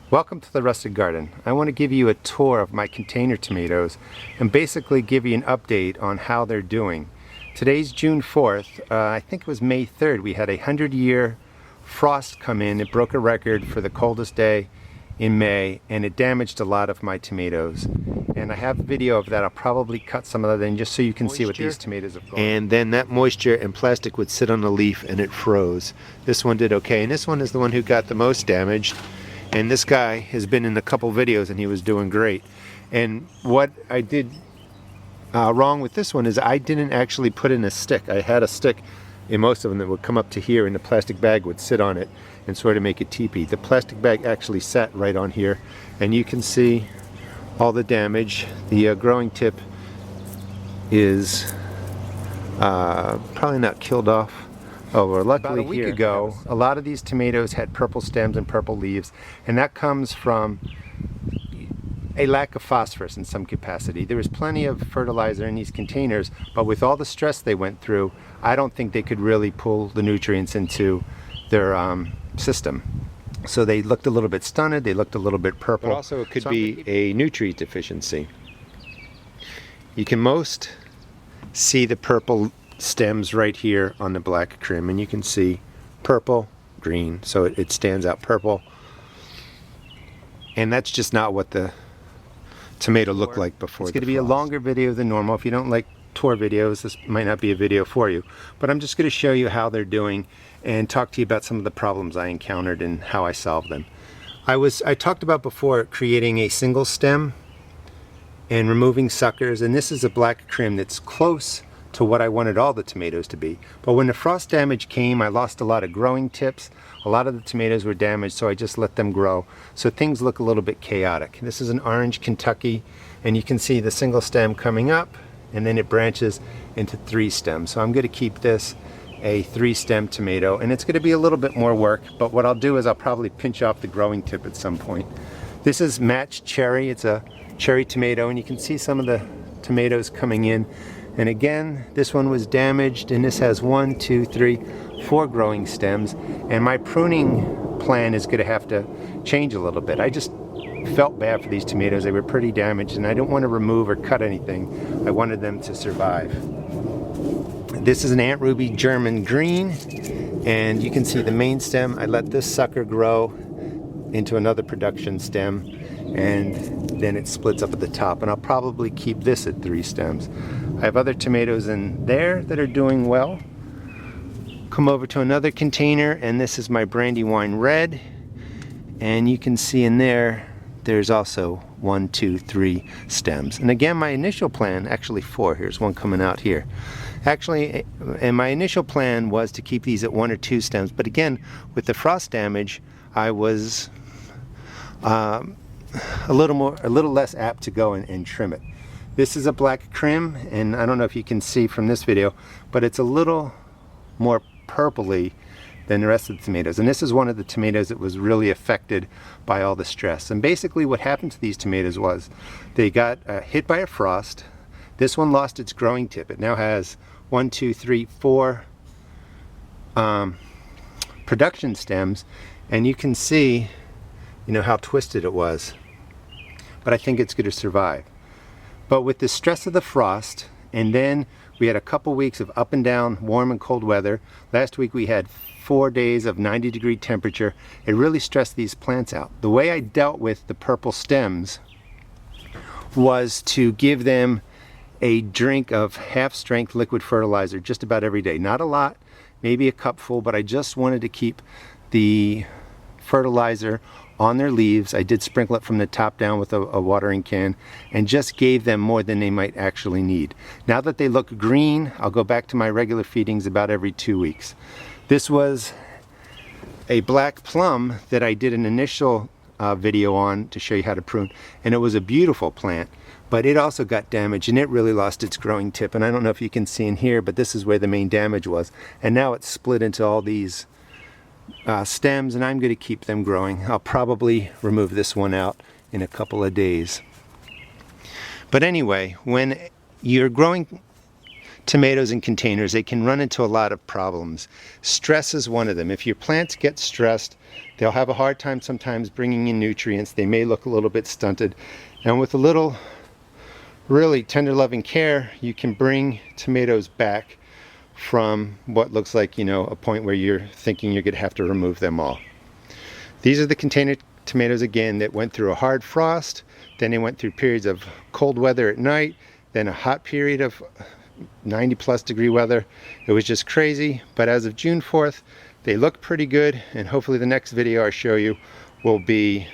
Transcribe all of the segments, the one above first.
Welcome to the Rustic Garden. I want to give you a tour of my container tomatoes and basically give you an update on how they're doing. Today's June 4th. I think it was May 3rd. We had a 100-year frost come in. It broke a record for the coldest day in May, and it damaged a lot of my tomatoes. And I have a video of that. I'll probably cut some of that in just so you can see what these tomatoes have gone. And then that moisture and plastic would sit on the leaf and it froze. This one did okay, and this one is the one who got the most damaged. And this guy has been in a couple videos and he was doing great. And what I did wrong with this one is I didn't actually put in a stick. I had a stick in most of them that would come up to here, and the plastic bag would sit on it and sort of make a teepee. The plastic bag actually sat right on here, and you can see all the damage. The growing tip is probably not killed off. Oh, well, luckily about a week ago, a lot of these tomatoes had purple stems and purple leaves, and that comes from a lack of phosphorus in some capacity. There was plenty of fertilizer in these containers, but with all the stress they went through, I don't think they could really pull the nutrients into their system. So they looked a little bit stunted, they looked a little bit purple. But also it could be a nutrient deficiency. You can most see the purple stems right here on the black trim, and you can see purple, green, so it stands out purple. And that's just not what the tomato looked like before. It's going to be a longer video than normal. If you don't like tour videos, this might not be a video for you, but I'm just going to show you how they're doing and talk to you about some of the problems I encountered and how I solved them. I talked about before creating a single stem and removing suckers, and this is a black trim that's close to what I wanted all the tomatoes to be. But when the frost damage came, I lost a lot of growing tips. A lot of the tomatoes were damaged, so I just let them grow. So things look a little bit chaotic. This is an orange Kentucky, and you can see the single stem coming up, and then it branches into 3 stems. So I'm going to keep this a 3-stem tomato, and it's going to be a little bit more work, but what I'll do is I'll probably pinch off the growing tip at some point. This is matched cherry. It's a cherry tomato, and you can see some of the tomatoes coming in. And again, this one was damaged, and this has 1, 2, 3, 4 growing stems. And my pruning plan is going to have to change a little bit. I just felt bad for these tomatoes. They were pretty damaged, and I didn't want to remove or cut anything. I wanted them to survive. This is an Aunt Ruby German green, and you can see the main stem. I let this sucker grow into another production stem, and then it splits up at the top, and I'll probably keep this at 3 stems. I have other tomatoes in there that are doing well. Come over to another container, and this is my Brandywine Red, and you can see in there there's also 1, 2, 3 stems. And again, my initial plan, actually 4, here's one coming out here. Actually, and my initial plan was to keep these at 1 or 2 stems, but again, with the frost damage, I was a little less apt to go and trim it. This is a black trim, and I don't know if you can see from this video, but it's a little more purpley than the rest of the tomatoes. And this is one of the tomatoes that was really affected by all the stress. And basically what happened to these tomatoes was they got hit by a frost. This one lost its growing tip. It now has 1, 2, 3, 4 production stems, and you can see, you know, how twisted it was. But I think it's going to survive. But with the stress of the frost, and then we had a couple weeks of up and down warm and cold weather. Last week we had 4 days of 90-degree temperature. It really stressed these plants out. The way I dealt with the purple stems was to give them a drink of half-strength liquid fertilizer just about every day. Not a lot, maybe a cupful, but I just wanted to keep the fertilizer on their leaves. I did sprinkle it from the top down with a watering can, and just gave them more than they might actually need. Now that they look green, I'll go back to my regular feedings about every 2 weeks. This was a black plum that I did an initial video on to show you how to prune, and it was a beautiful plant, but it also got damaged, and it really lost its growing tip. And I don't know if you can see in here, but this is where the main damage was, and now it's split into all these stems, and I'm going to keep them growing. I'll probably remove this one out in a couple of days. But anyway, when you're growing tomatoes in containers, they can run into a lot of problems. Stress is one of them. If your plants get stressed, they'll have a hard time sometimes bringing in nutrients. They may look a little bit stunted. And with a little really tender loving care, you can bring tomatoes back from what looks like, you know, a point where you're thinking you're going to have to remove them all. These are the container tomatoes again that went through a hard frost, then they went through periods of cold weather at night, then a hot period of 90+ degree weather. It was just crazy, but as of June 4th, they look pretty good, and hopefully the next video I show you will be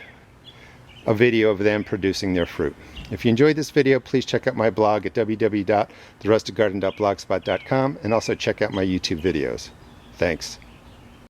a video of them producing their fruit. If you enjoyed this video, please check out my blog at www.therustedgarden.blogspot.com and also check out my YouTube videos. Thanks.